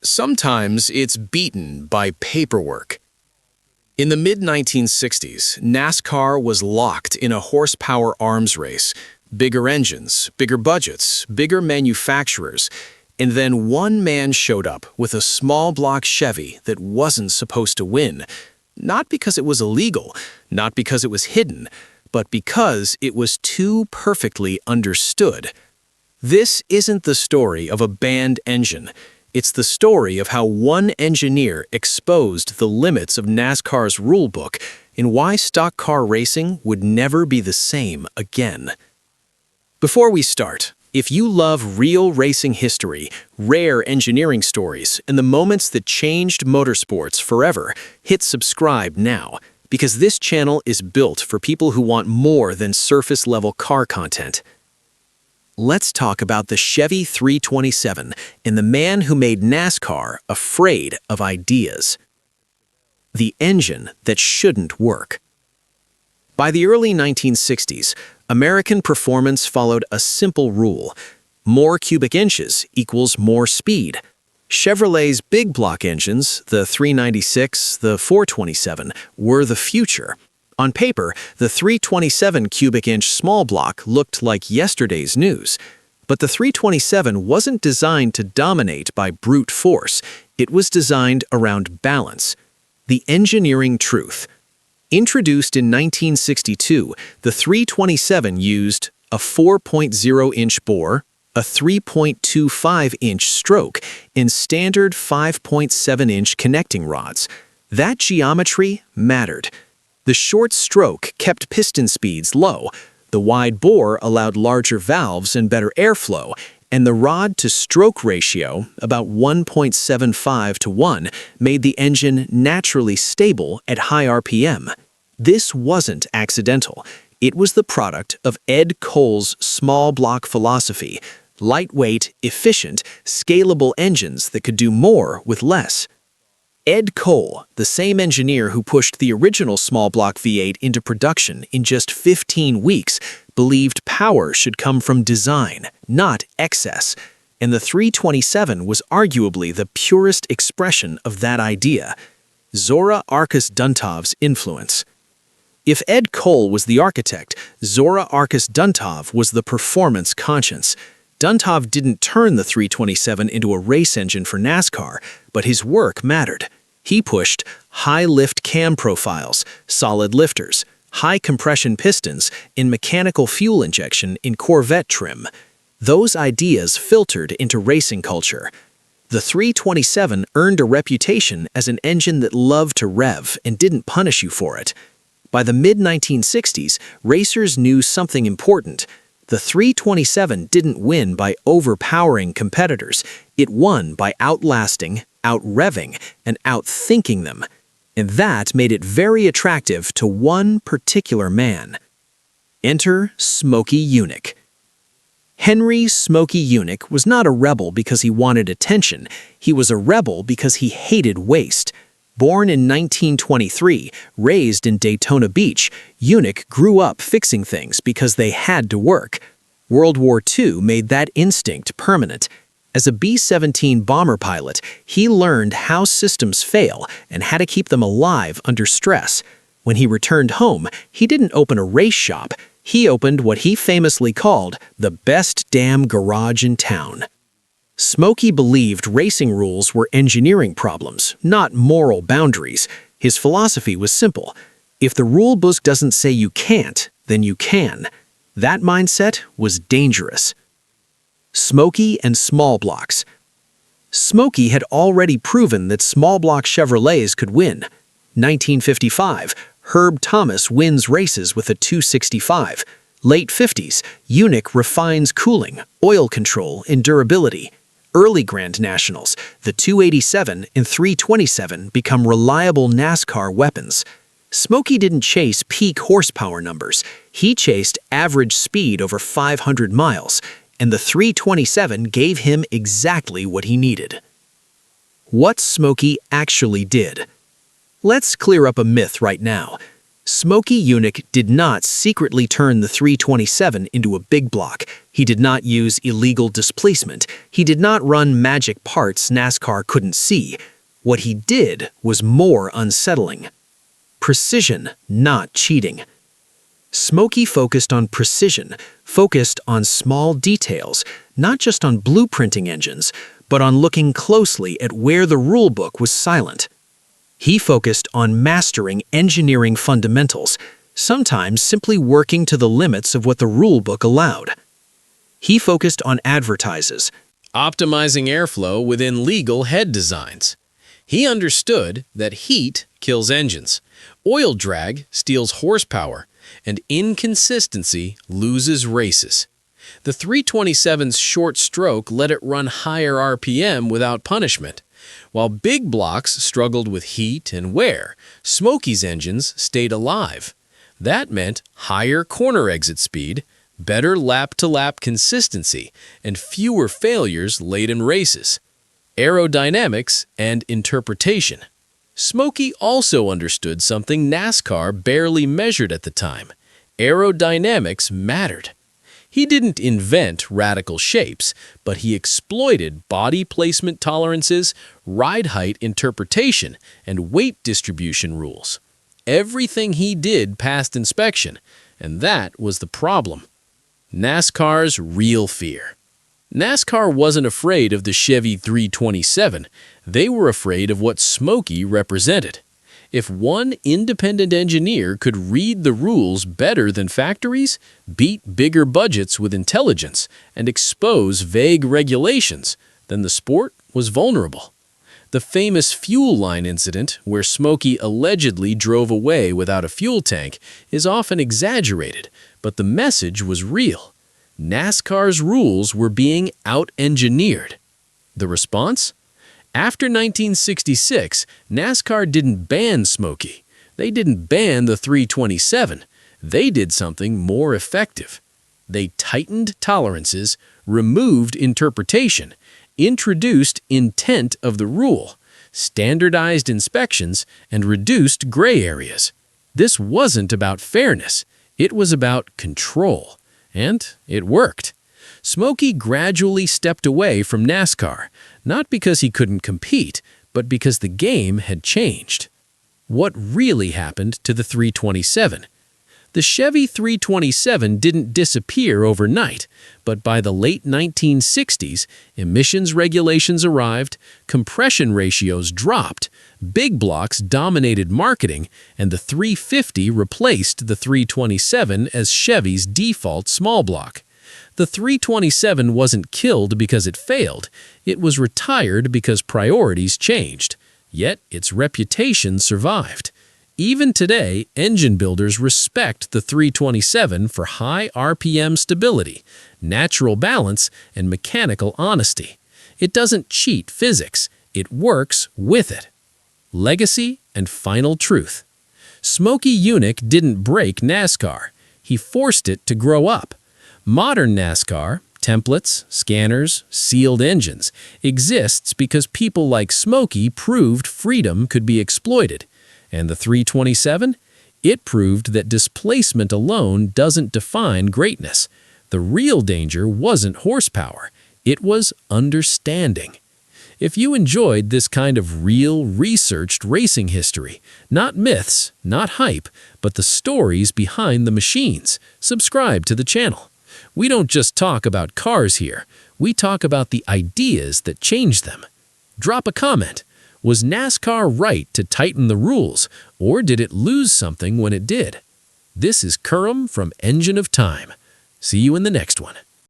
Sometimes it's beaten by paperwork. In the mid-1960s, NASCAR was locked in a horsepower arms race. Bigger engines, bigger budgets, bigger manufacturers. And then one man showed up with a small block Chevy that wasn't supposed to win. Not because it was illegal, not because it was hidden, but because it was too perfectly understood. This isn't the story of a banned engine. It's the story of how one engineer exposed the limits of NASCAR's rulebook and why stock car racing would never be the same again. Before we start, if you love real racing history, rare engineering stories, and the moments that changed motorsports forever, hit subscribe now, because this channel is built for people who want more than surface-level car content. Let's talk about the Chevy 327 and the man who made NASCAR afraid of ideas. The engine that shouldn't work. By the early 1960s, American performance followed a simple rule: more cubic inches equals more speed. Chevrolet's big block engines, the 396, the 427, were the future. On paper, the 327 cubic inch small block looked like yesterday's news. But the 327 wasn't designed to dominate by brute force. It was designed around balance. The engineering truth. Introduced in 1962, the 327 used a 4.0-inch bore, a 3.25-inch stroke, and standard 5.7-inch connecting rods. That geometry mattered. The short stroke kept piston speeds low, the wide bore allowed larger valves and better airflow, and the rod-to-stroke ratio, about 1.75 to 1, made the engine naturally stable at high RPM. This wasn't accidental. It was the product of Ed Cole's small block philosophy: lightweight, efficient, scalable engines that could do more with less. Ed Cole, the same engineer who pushed the original small block V8 into production in just 15 weeks, believed power should come from design, not excess, and the 327 was arguably the purest expression of that idea. Zora Arkus Duntov's influence. If Ed Cole was the architect, Zora Arkus Duntov was the performance conscience. Duntov didn't turn the 327 into a race engine for NASCAR, but his work mattered. He pushed high-lift cam profiles, solid lifters, high-compression pistons, and mechanical fuel injection in Corvette trim. Those ideas filtered into racing culture. The 327 earned a reputation as an engine that loved to rev and didn't punish you for it. By the mid-1960s, racers knew something important. The 327 didn't win by overpowering competitors. It won by outlasting, out-revving, and outthinking them. And that made it very attractive to one particular man. Enter Smokey Yunick. Henry Smokey Yunick was not a rebel because he wanted attention. He was a rebel because he hated waste. Born in 1923, raised in Daytona Beach, Yunick grew up fixing things because they had to work. World War II made that instinct permanent. As a B-17 bomber pilot, he learned how systems fail and how to keep them alive under stress. When he returned home, he didn't open a race shop. He opened what he famously called the best damn garage in town. Smokey believed racing rules were engineering problems, not moral boundaries. His philosophy was simple: if the rule book doesn't say you can't, then you can. That mindset was dangerous. Smokey and small blocks. Smokey had already proven that small block Chevrolets could win. 1955, Herb Thomas wins races with a 265. Late 50s, Yunick refines cooling, oil control, and durability. Early Grand Nationals, the 287 and 327 become reliable NASCAR weapons. Smokey didn't chase peak horsepower numbers. He chased average speed over 500 miles, and the 327 gave him exactly what he needed. What Smokey actually did. Let's clear up a myth right now. Smokey Yunick did not secretly turn the 327 into a big block. He did not use illegal displacement. He did not run magic parts NASCAR couldn't see. What he did was more unsettling. Precision, not cheating. Smokey focused on precision, focused on small details, not just on blueprinting engines, but on looking closely at where the rulebook was silent. He focused on mastering engineering fundamentals, sometimes simply working to the limits of what the rulebook allowed. He focused on advertises, optimizing airflow within legal head designs. He understood that heat kills engines, oil drag steals horsepower, and inconsistency loses races. The 327's short stroke let it run higher RPM without punishment. While big blocks struggled with heat and wear, Smokey's engines stayed alive. That meant higher corner exit speed, better lap-to-lap consistency, and fewer failures late in races. Aerodynamics and interpretation. Smokey also understood something NASCAR barely measured at the time. Aerodynamics mattered. He didn't invent radical shapes, but he exploited body placement tolerances, ride height interpretation, and weight distribution rules. Everything he did passed inspection, and that was the problem. NASCAR's real fear. NASCAR wasn't afraid of the Chevy 327. They were afraid of what Smokey represented. If one independent engineer could read the rules better than factories, beat bigger budgets with intelligence, and expose vague regulations, then the sport was vulnerable. The famous fuel line incident, where Smokey allegedly drove away without a fuel tank, is often exaggerated, but the message was real. NASCAR's rules were being out-engineered. The response? After 1966, NASCAR didn't ban Smokey. They didn't ban the 327. They did something more effective. They tightened tolerances, removed interpretation, introduced intent of the rule, standardized inspections, and reduced gray areas. This wasn't about fairness. It was about control. And it worked. Smokey gradually stepped away from NASCAR, not because he couldn't compete, but because the game had changed. What really happened to the 327? The Chevy 327 didn't disappear overnight, but by the late 1960s, emissions regulations arrived, compression ratios dropped, big blocks dominated marketing, and the 350 replaced the 327 as Chevy's default small block. The 327 wasn't killed because it failed. It was retired because priorities changed. Yet its reputation survived. Even today, engine builders respect the 327 for high RPM stability, natural balance, and mechanical honesty. It doesn't cheat physics. It works with it. Legacy and final truth. Smokey Yunick didn't break NASCAR. He forced it to grow up. Modern NASCAR, templates, scanners, sealed engines, exists because people like Smokey proved freedom could be exploited. And the 327? It proved that displacement alone doesn't define greatness. The real danger wasn't horsepower. It was understanding. If you enjoyed this kind of real, researched racing history, not myths, not hype, but the stories behind the machines, subscribe to the channel. We don't just talk about cars here. We talk about the ideas that change them. Drop a comment. Was NASCAR right to tighten the rules, or did it lose something when it did? This is Kurum from Engine of Time. See you in the next one.